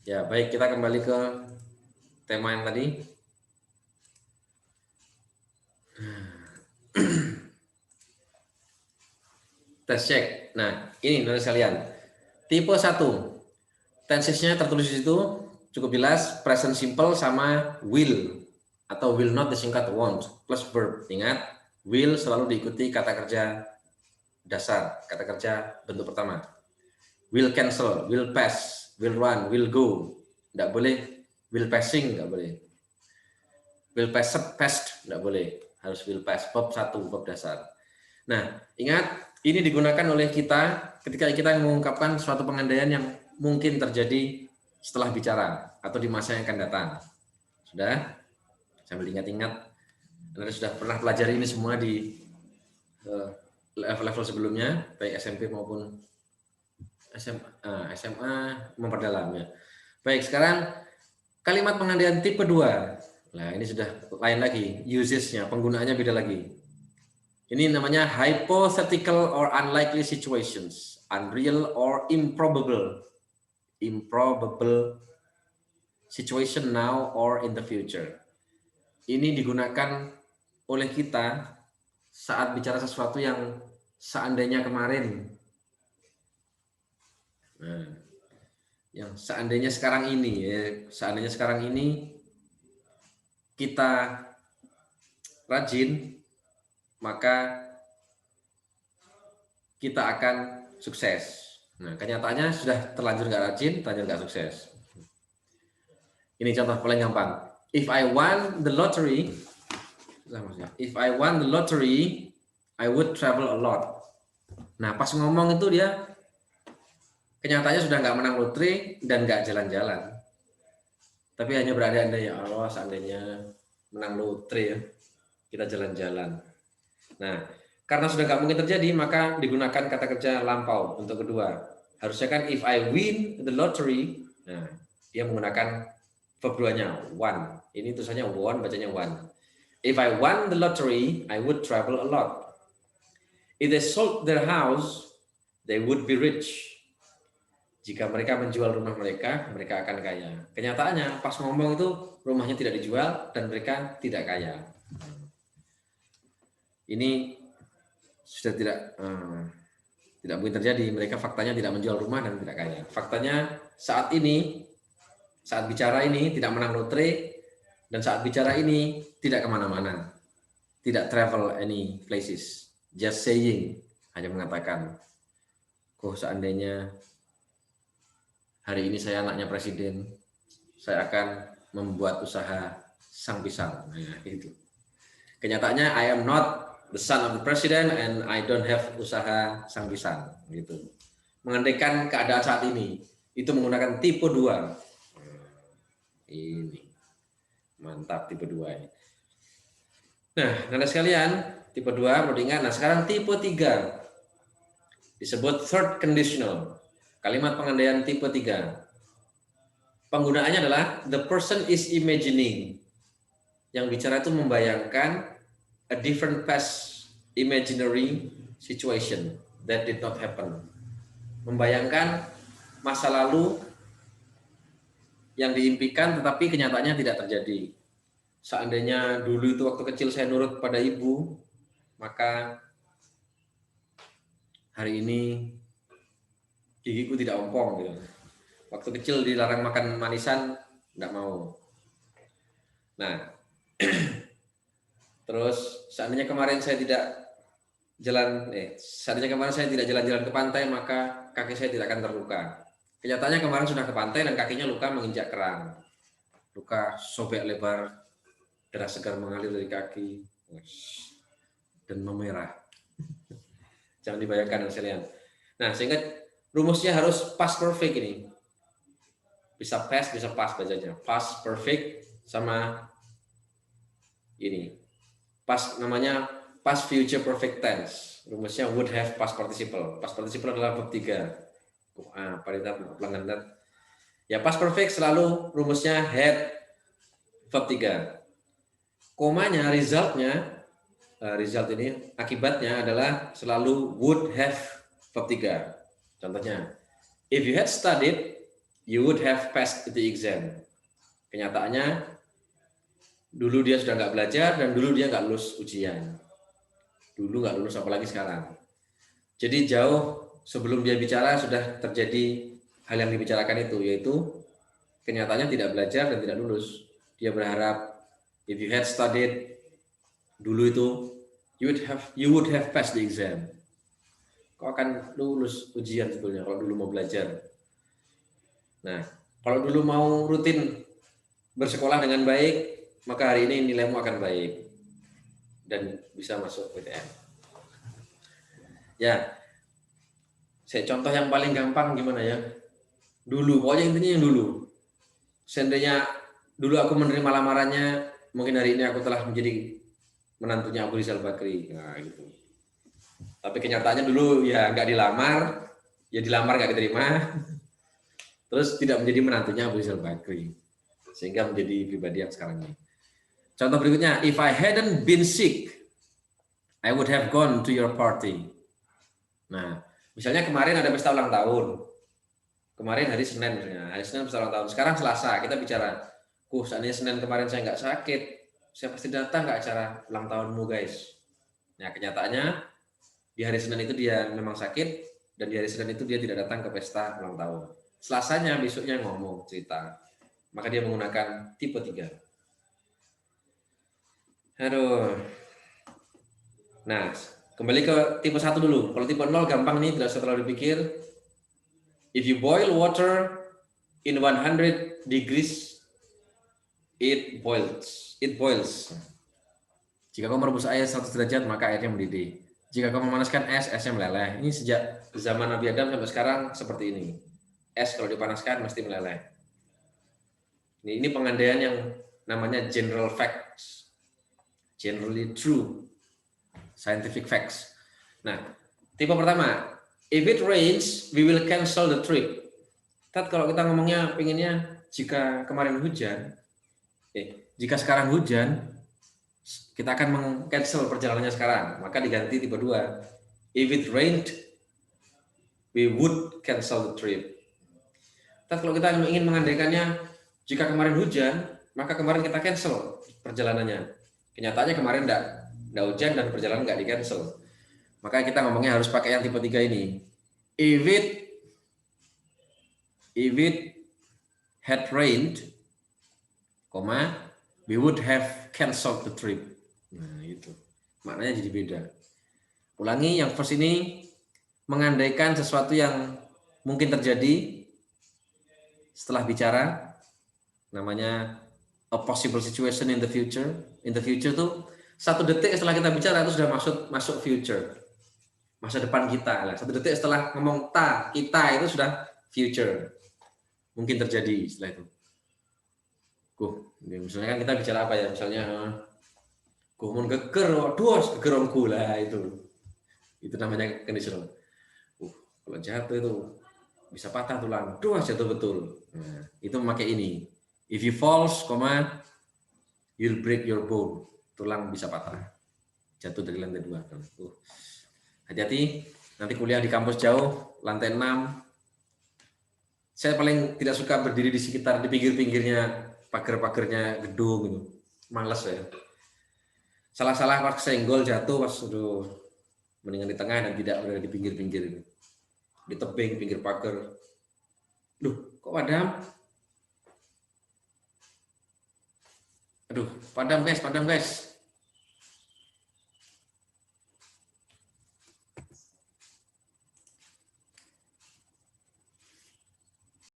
Ya, baik, kita kembali ke tema yang tadi. Tes check. Nah, ini menurut kalian. Tipe 1. Tensesnya tertulis di situ cukup jelas, present simple sama will atau will not disingkat won't plus verb. Ingat, will selalu diikuti kata kerja dasar, kata kerja bentuk pertama. Will cancel, will pass, will run, will go. Tidak boleh will passing, tidak boleh. Will pass, passed, tidak boleh. Harus will pass, bab 1, bab dasar. Nah, ingat, ini digunakan oleh kita ketika kita mengungkapkan suatu pengandaian yang mungkin terjadi setelah bicara atau di masa yang akan datang. Sudah? Sambil ingat-ingat, Anda sudah pernah pelajari ini semua di level-level sebelumnya, baik SMP maupun SMA memperdalam ya. Baik, sekarang kalimat pengandaian tipe 2. Nah, ini sudah lain lagi, usage-nya, penggunaannya beda lagi. Ini namanya hypothetical or unlikely situations, unreal or improbable. Improbable situation now or in the future. Ini digunakan oleh kita saat bicara sesuatu yang seandainya kemarin. Nah, yang seandainya sekarang ini ya, seandainya sekarang ini kita rajin, maka kita akan sukses. Nah, kenyataannya sudah terlanjur nggak rajin, terlanjur nggak sukses. Ini contoh paling gampang. If I won the lottery, I would travel a lot. Nah, pas ngomong itu dia kenyataannya sudah nggak menang lotre dan nggak jalan-jalan. Tapi hanya berandai-andai, ya Allah, seandainya menang lotre ya, kita jalan-jalan. Nah, karena sudah nggak mungkin terjadi, maka digunakan kata kerja lampau untuk kedua. Harusnya kan if I win the lottery, nah, dia menggunakan verb 2-nya, won. Ini tulisannya won, bacanya won. If I won the lottery, I would travel a lot. If they sold their house, they would be rich. Jika mereka menjual rumah mereka, mereka akan kaya. Kenyataannya, pas ngomong itu rumahnya tidak dijual dan mereka tidak kaya. Ini sudah tidak mungkin terjadi. Mereka faktanya tidak menjual rumah dan tidak kaya. Faktanya saat ini, saat bicara ini tidak menang lotre, dan saat bicara ini tidak kemana-mana, tidak travel any places, just saying, hanya mengatakan, kok seandainya hari ini saya anaknya presiden, saya akan membuat usaha sang pisang. Nah, itu. Kenyataannya I am not the son of the president and I don't have usaha sang pisang. Gitu. Mengandaikan keadaan saat ini, itu menggunakan tipe 2. Ini mantap tipe 2 ini. Nah, Anda sekalian, tipe 2 perlu diingat. Nah, sekarang tipe 3 disebut third conditional. Kalimat pengandaian tipe 3. Penggunaannya adalah the person is imagining. Yang bicara itu membayangkan a different past imaginary situation that did not happen. Membayangkan masa lalu yang diimpikan tetapi kenyataannya tidak terjadi. Seandainya dulu itu waktu kecil saya nurut pada ibu, maka hari ini gigiku tidak ompong gitu. Waktu kecil dilarang makan manisan, tidak mau. Nah, terus seandainya kemarin saya tidak jalan-jalan ke pantai, maka kaki saya tidak akan terluka. Kenyataannya kemarin sudah ke pantai dan kakinya luka menginjak kerang. Luka sobek lebar, darah segar mengalir dari kaki dan memerah. Jangan dibayangkan sekalian. Nah, sehingga rumusnya harus past perfect ini. Bisa past, bisa past bacanya. Past perfect sama ini. Past namanya past future perfect tense. Rumusnya would have past participle. Past participle adalah verb 3. Pelanggan. Ya, past perfect selalu rumusnya had verb 3. Komanya, result ini akibatnya adalah selalu would have verb 3. Contohnya, if you had studied, you would have passed the exam. Kenyataannya, dulu dia sudah nggak belajar dan dulu dia nggak lulus ujian. Dulu nggak lulus, apalagi sekarang. Jadi jauh sebelum dia bicara sudah terjadi hal yang dibicarakan itu, yaitu kenyataannya tidak belajar dan tidak lulus. Dia berharap, if you had studied dulu itu, you would have passed the exam. Kau akan lulus ujian sebetulnya kalau dulu mau belajar. Nah, kalau dulu mau rutin bersekolah dengan baik, maka hari ini nilaimu akan baik dan bisa masuk PTN. Ya, saya contoh yang paling gampang gimana ya? Dulu, pokoknya intinya yang dulu. Seandainya dulu aku menerima lamarannya, mungkin hari ini aku telah menjadi menantunya Abu Rizal Bakri. Nah, gitu. Tapi kenyataannya dulu ya nggak dilamar, ya dilamar nggak diterima, terus tidak menjadi menantunya Abu Rizal Bakri, sehingga menjadi pribadi yang sekarang ini. Contoh berikutnya, if I hadn't been sick, I would have gone to your party. Nah, misalnya kemarin ada pesta ulang tahun, kemarin hari Senin misalnya, hari Senin pesta ulang tahun, sekarang Selasa, kita bicara, seandainya Senin kemarin saya nggak sakit, saya pasti datang ke acara ulang tahunmu guys. Nah, kenyataannya di hari Senin itu dia memang sakit, dan di hari Senin itu dia tidak datang ke pesta ulang tahun. Selasanya, besoknya ngomong, cerita. Maka dia menggunakan tipe 3. Aduh. Nah, kembali ke tipe 1 dulu. Kalau tipe 0 gampang nih, tidak usah terlalu dipikir. If you boil water in 100 degrees, it boils. Jika kamu merebus air 100 derajat, maka airnya mendidih. Jika kamu memanaskan es, esnya meleleh. Ini sejak zaman Nabi Adam sampai sekarang seperti ini. Es kalau dipanaskan mesti meleleh. Ini pengandaian yang namanya general facts. Generally true. Scientific facts. Nah, tipe pertama, if it rains, we will cancel the trip. Kalau kita ngomongnya pengennya jika kemarin hujan, jika sekarang hujan, kita akan meng-cancel perjalanannya sekarang, maka diganti tipe 2. If it rained, we would cancel the trip. Kalau kita ingin mengandaikannya, jika kemarin hujan, maka kemarin kita cancel perjalanannya. Kenyataannya kemarin enggak hujan dan perjalanan enggak di-cancel. Maka kita ngomongnya harus pakai yang tipe 3 ini. If it had rained, we would have cancelled the trip. Nah, itu. Maknanya jadi beda. Ulangi, yang first ini mengandaikan sesuatu yang mungkin terjadi setelah bicara, namanya a possible situation in the future. In the future tuh 1 detik setelah kita bicara itu sudah masuk future. Masa depan kita lah. 1 detik setelah ngomong kita itu sudah future. Mungkin terjadi setelah itu. Misalnya kan kita bicara apa ya? Misalnya mun geger, waduh, gegerongku lah itu. Itu namanya conditional. Kalau jatuh itu bisa patah tulang. Duh, jatuh betul. Nah, itu memakai ini. If you falls, you'll break your bone. Tulang bisa patah. Jatuh dari lantai 2. Hati-hati, nanti kuliah di kampus jauh, lantai 6. Saya paling tidak suka berdiri di sekitar, di pinggir-pinggirnya, pagar-pagarnya gedung gitu. Males saya. Salah-salah pas senggol jatuh, pas mendingan di tengah dan tidak berada di pinggir-pinggir gitu. Di tebing, pinggir pagar. Duh, kok padam? Aduh, padam guys.